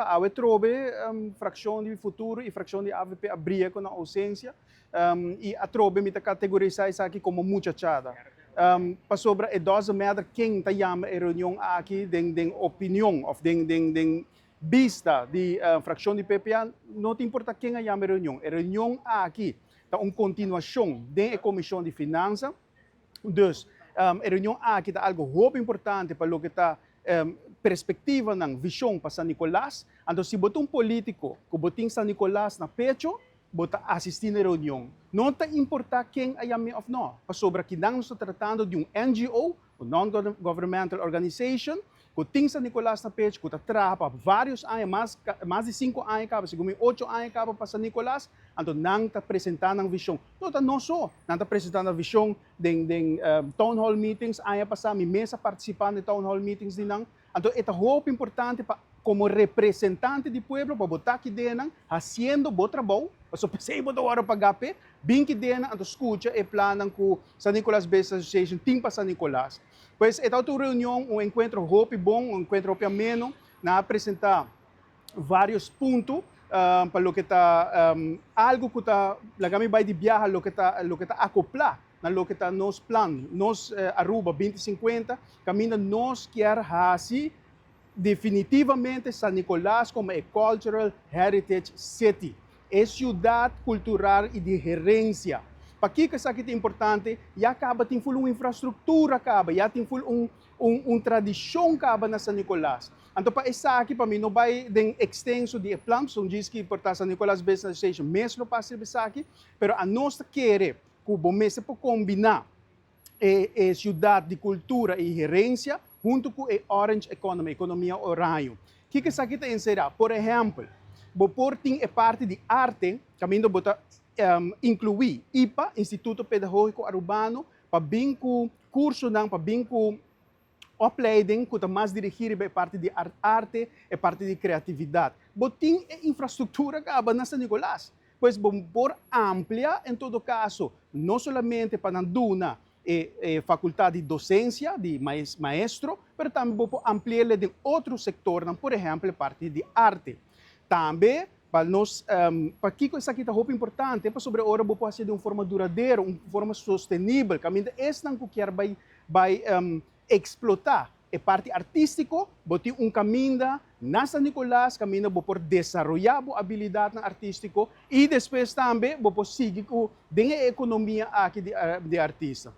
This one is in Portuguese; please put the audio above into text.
A trobe fração de futuro e fração de AVP abria com a ausência e a trobe me categorizar isso aqui como muchachada. Para sobre a dosa medra quem tá chama a reunião aqui den opinião of den vista de fração de PPA não te importa quem a chama a reunião aqui tá uma continuação da comissão de finanças. Dus a reunião aqui está algo muito importante para o que está perspectiva ng visão para San Nicolas. Então, se botar político que boting San Nicolas na pecho, bota assistir na reunião. Não te importa quem é a of no. Para sobre que nós estamos tratando de NGO, non-governmental organization, que tem San Nicolas na pecho, que está trapa vários anos, mais de 5 anos, segundo 8 anos para San Nicolas, então nang está apresentando a visão. Não só, nang está apresentando a visão de town hall meetings, aí passar minha mesa participando de town hall meetings de nang. Então é muito importante para como representante do povo para botar aqui dentro, fazendo bom trabalho, para pensei botar hora para gape, bem que dentro, então escuta e plano com San Nicolas Business Association, tim para San Nicolas. Pois é outra reunião, encontro hope bom, encontro hope ameno, na apresentar vários pontos para o que está algo que está, lagami vai de viajar, o que está acoplar na lo que está nos plan, nos Aruba 2050, caminho nos quer assim definitivamente San Nicolás como a Cultural Heritage City. É cidade cultural e de gerência. Para que isso aqui é importante, já acaba tem uma infraestrutura, acaba, já tem uma tradição acaba na San Nicolás. Então, para isso aqui, para mim, não vai de extenso de planos, são diz que por San Nicolás Business Association, mesmo para ser aqui, mas a nossa querer que o bom mês para combinar a cidade de cultura e gerência junto com a Orange Economy, economia horário. O que isso aqui tem será? Por exemplo, o porting é parte de arte, caminho bota incluir IPA, Instituto Pedagógico Arubano, para bem com curso não, para bem com opleiding, que está mais dirigido a parte de arte e parte de criatividade. Botim é infraestrutura acaba na San Nicolás. Pois por amplia, em todo caso, não somente para a Duna, faculdade de docência, de maestro, mas também vou ampliar de outro setor, por exemplo, parte de arte. Também, para nós, para que isso aqui é muito importante, para sobre a hora vou fazer de uma forma duradoura, uma forma sustentável, caminho esse não que vai explotar a parte artística, botar caminho na San Nicolás, caminho por desenvolver a habilidade artística e depois também vou seguir com a economia aqui de artista.